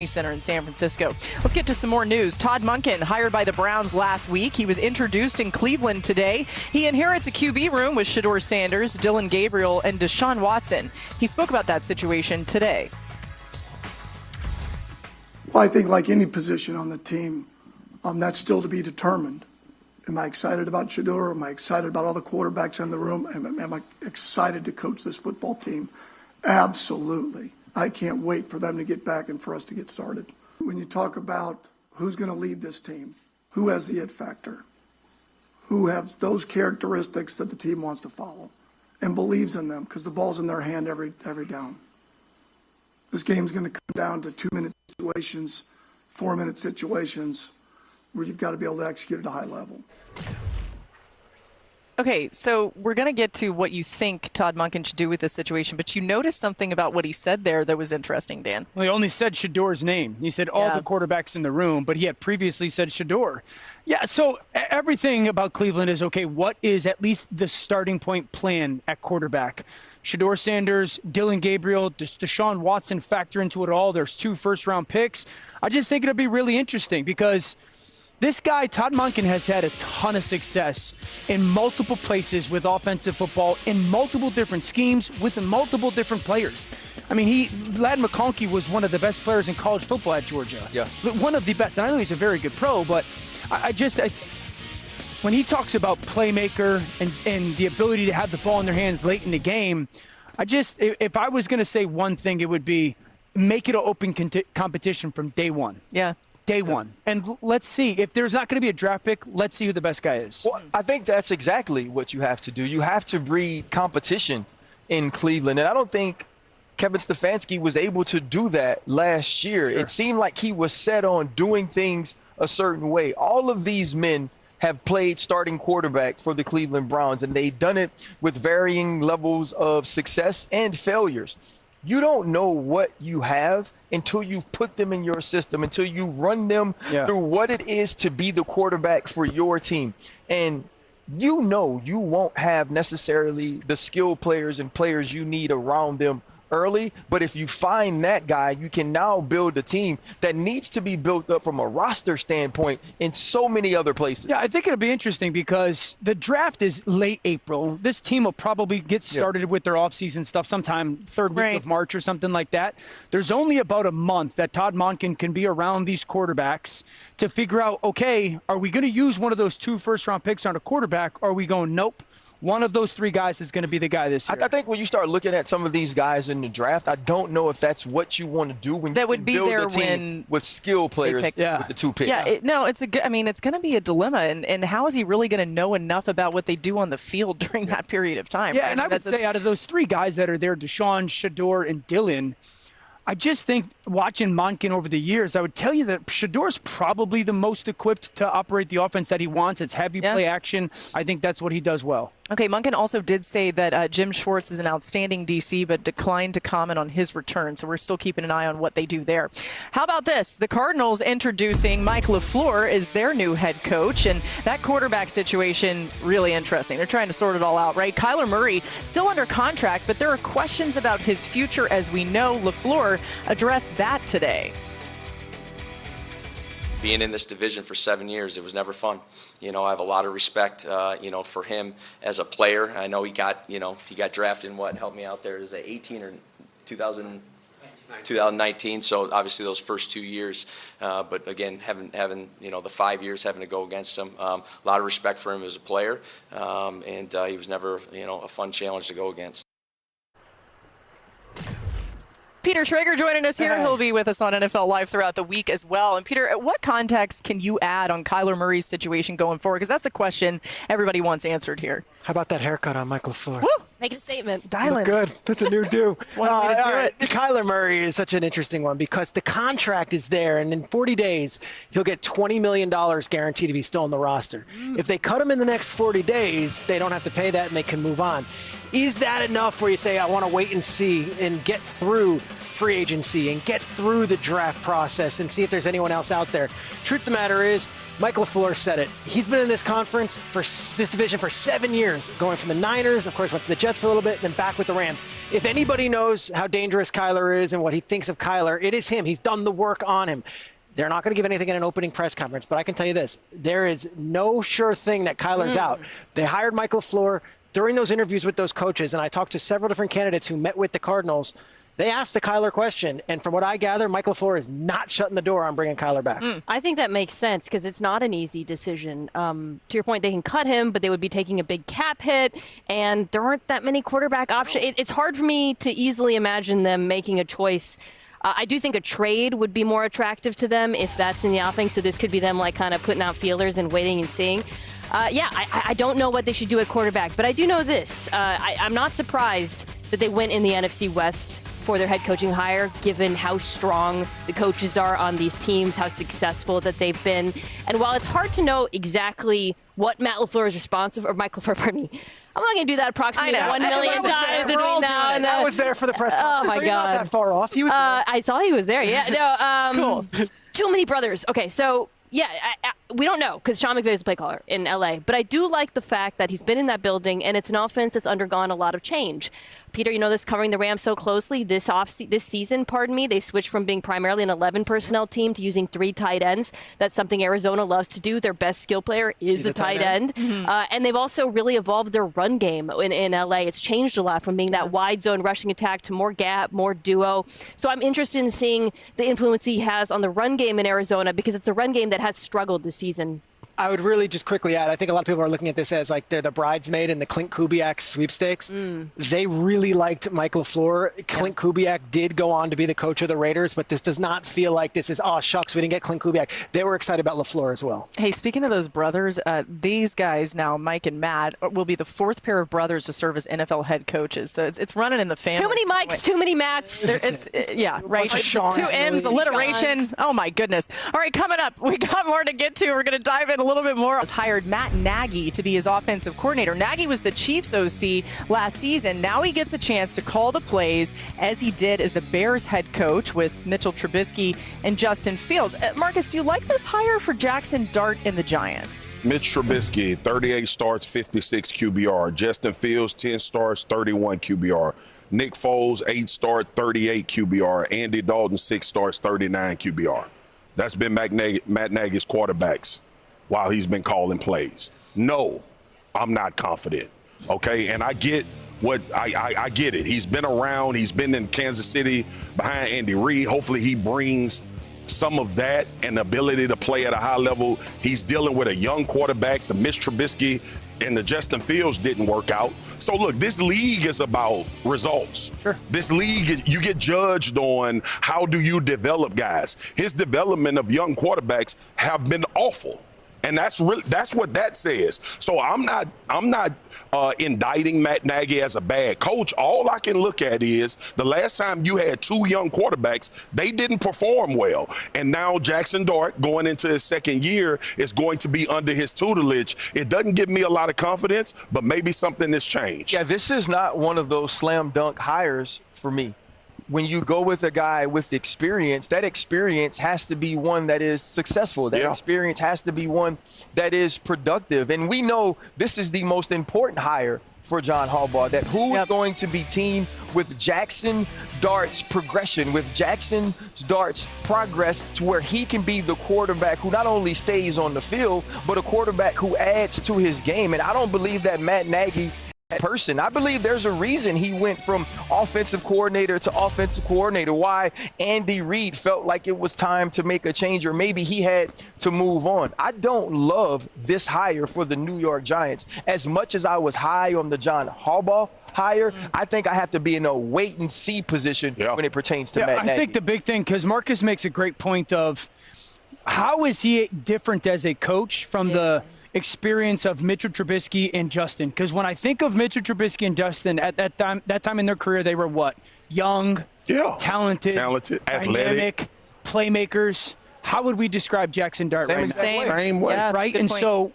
Center in San Francisco. Let's get to some more news. Todd Monken, hired by the Browns last week. He was introduced in Cleveland today. He inherits a QB room with Shedeur Sanders, Dillon Gabriel, and Deshaun Watson. He spoke about that situation today. Well, I think like any position on the team, that's still to be determined. Am I excited about Shedeur? Am I excited about all the quarterbacks in the room? Am I excited to coach this football team? Absolutely. I can't wait for them to get back and for us to get started. When you talk about who's going to lead this team, who has the it factor, who has those characteristics that the team wants to follow and believes in them because the ball's in their hand every down. This game's going to come down to 2-minute situations, 4-minute situations where you've got to be able to execute at a high level. Okay, so we're going to get to what you think Todd Monken should do with this situation, but you noticed something about what he said there that was interesting, Dan. Well, he only said Shedeur's name. He said all the quarterbacks in the room, but he had previously said Shedeur. Yeah, so everything about Cleveland is, okay, what is at least the starting point plan at quarterback? Shedeur Sanders, Dillon Gabriel, does Deshaun Watson factor into it all? There's 2 first-round picks. I just think it'll be really interesting because this guy, Todd Monken, has had a ton of success in multiple places with offensive football, in multiple different schemes, with multiple different players. I mean, Ladd McConkey was one of the best players in college football at Georgia. Yeah. One of the best. And I know he's a very good pro, but when he talks about playmaker and the ability to have the ball in their hands late in the game, if I was going to say one thing, it would be make it an open competition from day one. Yeah. Day one. And let's see. If there's not going to be a draft pick, let's see who the best guy is. Well, I think that's exactly what you have to do. You have to breed competition in Cleveland. And I don't think Kevin Stefanski was able to do that last year. Sure. It seemed like he was set on doing things a certain way. All of these men have played starting quarterback for the Cleveland Browns, and they've done it with varying levels of success and failures. You don't know what you have until you've put them in your system, until you run them through what it is to be the quarterback for your team. And you know you won't have necessarily the skilled players and players you need around them early, but if you find that guy, you can now build a team that needs to be built up from a roster standpoint in so many other places. Yeah, I think it'll be interesting because the draft is late April. This team will probably get started with their offseason stuff sometime third week of March or something like that. There's only about a month that Todd Monken can be around these quarterbacks to figure out, okay, are we going to use one of those 2 first-round picks on a quarterback, or are we going, nope, one of those 3 guys is going to be the guy this year? I think when you start looking at some of these guys in the draft, I don't know if that's what you want to do when you build a team with skill players with the 2 picks. Yeah, it's going to be a dilemma. And how is he really going to know enough about what they do on the field during that period of time? Yeah, right? And I would say out of those 3 guys that are there, Deshaun, Shedeur, and Dillon, I just think watching Monken over the years, I would tell you that Shedeur's probably the most equipped to operate the offense that he wants. It's heavy play action. I think that's what he does well. Okay, Monken also did say that Jim Schwartz is an outstanding DC, but declined to comment on his return. So we're still keeping an eye on what they do there. How about this? The Cardinals introducing Mike LaFleur as their new head coach, and that quarterback situation, really interesting. They're trying to sort it all out, right? Kyler Murray still under contract, but there are questions about his future. As we know, LaFleur addressed that today. Being in this division for 7 years, it was never fun. You know, I have a lot of respect, for him as a player. I know he got drafted in help me out there, is it 18 or 2019. So obviously those first 2 years, but again, having the 5 years having to go against him, a lot of respect for him as a player, and he was never a fun challenge to go against. Peter Schrager joining us here. He'll be with us on NFL Live throughout the week as well. And Peter, what context can you add on Kyler Murray's situation going forward? Because that's the question everybody wants answered here. How about that haircut on Mike LaFleur? Woo! Make a statement. Dialing. Good. That's a new do. It. Kyler Murray is such an interesting one because the contract is there, and in 40 days, he'll get $20 million guaranteed if he's still on the roster. If they cut him in the next 40 days, they don't have to pay that and they can move on. Is that enough where you say, I want to wait and see and get through free agency and get through the draft process and see if there's anyone else out there. Truth of the matter is, Mike LaFleur said it. He's been in this conference, for this division, for 7 years, going from the Niners, of course, went to the Jets for a little bit, then back with the Rams. If anybody knows how dangerous Kyler is and what he thinks of Kyler, it is him. He's done the work on him. They're not going to give anything in an opening press conference, but I can tell you this. There is no sure thing that Kyler's out. They hired Mike LaFleur. During those interviews with those coaches, and I talked to several different candidates who met with the Cardinals, they asked the Kyler question, and from what I gather, Mike LaFleur is not shutting the door on bringing Kyler back. I think that makes sense because it's not an easy decision. To your point, they can cut him, but they would be taking a big cap hit, and there aren't that many quarterback options. It's hard for me to easily imagine them making a choice. I do think a trade would be more attractive to them if that's in the offing, so this could be them like kind of putting out feelers and waiting and seeing. I don't know what they should do at quarterback, but I do know this. I'm not surprised that they went in the NFC West for their head coaching hire, given how strong the coaches are on these teams, how successful that they've been. And while it's hard to know exactly what Matt LaFleur is responsible for, or Mike LaFleur, pardon me, I'm not going to do that approximately 1 million times between now and then. I was there for the press conference. Oh, my so you're not God. that far off. He was there. I saw he was there, yeah. No, cool. Too many brothers. Okay, so, yeah, we don't know because Sean McVay is a play caller in L.A., but I do like the fact that he's been in that building, and it's an offense that's undergone a lot of change. Peter, you know this, covering the Rams so closely. This season, they switched from being primarily an 11 personnel team to using 3 tight ends. That's something Arizona loves to do. Their best skill player is a tight end. And they've also really evolved their run game in LA. It's changed a lot from being that wide zone rushing attack to more gap, more duo. So I'm interested in seeing the influence he has on the run game in Arizona because it's a run game that has struggled this season. I would really just quickly add, I think a lot of people are looking at this as like they're the bridesmaid in the Clint Kubiak sweepstakes. They really liked Mike LaFleur. Clint Kubiak did go on to be the coach of the Raiders, but this does not feel like this is, oh, shucks, we didn't get Clint Kubiak. They were excited about LaFleur as well. Hey, speaking of those brothers, these guys now, Mike and Matt, will be the 4th pair of brothers to serve as NFL head coaches. So it's running in the family. Too many Mikes, too many Matts. Yeah, right. Sean's, 2 M's, really. alliteration. Sean's. Oh, my goodness. All right, coming up, we got more to get to. We're going to dive in a little bit more. Hired Matt Nagy to be his offensive coordinator. Nagy was the Chiefs OC last season. Now he gets a chance to call the plays as he did as the Bears head coach with Mitchell Trubisky and Justin Fields. Marcus, do you like this hire for Jackson Dart and the Giants? Mitch Trubisky, 38 starts, 56 QBR. Justin Fields, 10 starts, 31 QBR. Nick Foles, 8 starts, 38 QBR. Andy Dalton, 6 starts, 39 QBR. That's been Matt Nagy's quarterbacks while he's been calling plays. No, I'm not confident, okay? And I get what I get it. He's been around. He's been in Kansas City behind Andy Reid. Hopefully he brings some of that and the ability to play at a high level. He's dealing with a young quarterback. The Mitch Trubisky and the Justin Fields didn't work out. So, look, this league is about results. Sure. This league, you get judged on how do you develop guys. His development of young quarterbacks have been awful. And that's what that says. So I'm not indicting Matt Nagy as a bad coach. All I can look at is the last time you had 2 young quarterbacks, they didn't perform well. And now Jackson Dart, going into his 2nd year, is going to be under his tutelage. It doesn't give me a lot of confidence, but maybe something has changed. Yeah, this is not one of those slam dunk hires for me. When you go with a guy with experience, that experience has to be one that is successful. That experience has to be one that is productive. And we know this is the most important hire for John Harbaugh, that who is going to be teamed with Jackson Dart's progression, with Jackson Dart's progress to where he can be the quarterback who not only stays on the field, but a quarterback who adds to his game. And I don't believe that Matt Nagy person. I believe there's a reason he went from offensive coordinator to offensive coordinator, why Andy Reid felt like it was time to make a change, or maybe he had to move on. I don't love this hire for the New York Giants. As much as I was high on the John Harbaugh hire, I think I have to be in a wait-and-see position when it pertains to Matt Nagy. I think the big thing, because Marcus makes a great point of how is he different as a coach from the experience of Mitchell Trubisky and Justin? Because when I think of Mitchell Trubisky and Justin at that time in their career, they were what? Young, talented, athletic, playmakers. How would we describe Jackson Dart right now? Same way. Yeah, right? And so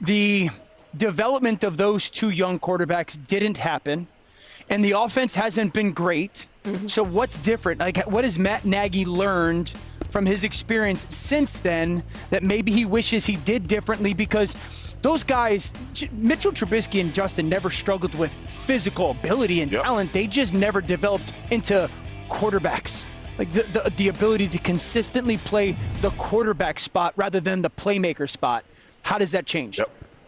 the development of those 2 young quarterbacks didn't happen. and the offense hasn't been great. So what's different? Like, what has Matt Nagy learned from his experience since then that maybe he wishes he did differently? Because those guys, Mitchell Trubisky and Justin, never struggled with physical ability and talent. They just never developed into quarterbacks. Like the ability to consistently play the quarterback spot rather than the playmaker spot. How does that change?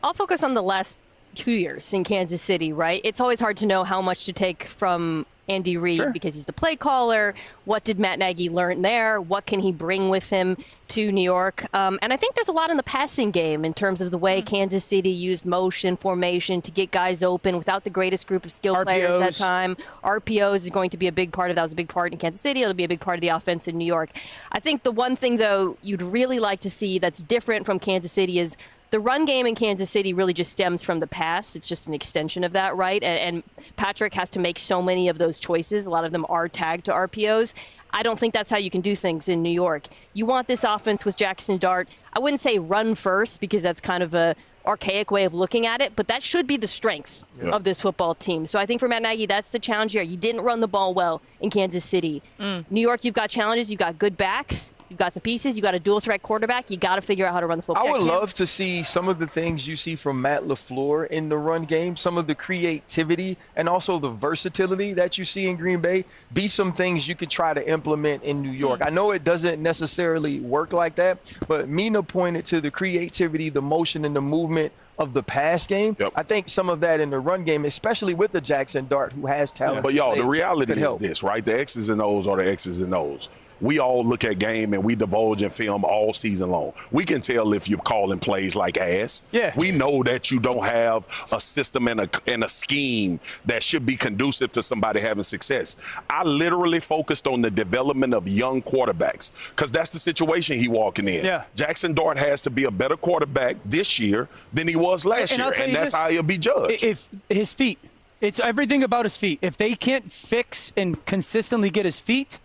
I'll focus on the last 2 years in Kansas City, right? It's always hard to know how much to take from Andy Reid because he's the play caller. What did Matt Nagy learn there? What can he bring with him to New York? And I think there's a lot in the passing game in terms of the way Kansas City used motion, formation to get guys open without the greatest group of skill players at that time. RPOs is going to be a big part of that. Was a big part in Kansas City. It'll be a big part of the offense in New York. I think the one thing, though, you'd really like to see that's different from Kansas City is the run game in Kansas City really just stems from the pass. It's just an extension of that, right? And Patrick has to make so many of those choices. A lot of them are tagged to RPOs. I don't think that's how you can do things in New York. You want this offense with Jackson Dart. I wouldn't say run first because that's kind of a archaic way of looking at it, but that should be the strength of this football team. So I think for Matt Nagy, that's the challenge here. You didn't run the ball well in Kansas City. New York, you've got challenges. You've got good backs. You've got some pieces. You've got a dual-threat quarterback. You got to figure out how to run the football. I would love to see some of the things you see from Matt LaFleur in the run game, some of the creativity and also the versatility that you see in Green Bay, be some things you could try to implement in New York. I know it doesn't necessarily work like that, but Mina pointed to the creativity, the motion, and the movement of the pass game. I think some of that in the run game, especially with the Jackson Dart, who has talent. But, y'all, the reality is this, right? The X's and O's are the X's and O's. We all look at game and we divulge in film all season long. We can tell if you're calling plays like ass. We know that you don't have a system and a scheme that should be conducive to somebody having success. I literally focused on the development of young quarterbacks because that's the situation he walking in. Jackson Dart has to be a better quarterback this year than he was last year, and that's how he'll be judged. If his feet, it's everything about his feet. If they can't fix and consistently get his feet,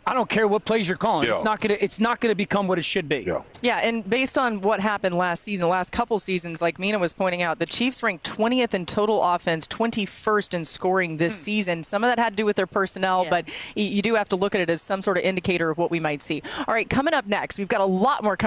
I don't care what plays you're calling. It's not gonna become what it should be. Yeah, and based on what happened last season, the last couple seasons, like Mina was pointing out, the Chiefs ranked 20th in total offense, 21st in scoring this season. Some of that had to do with their personnel, but you do have to look at it as some sort of indicator of what we might see. All right, coming up next, we've got a lot more coming.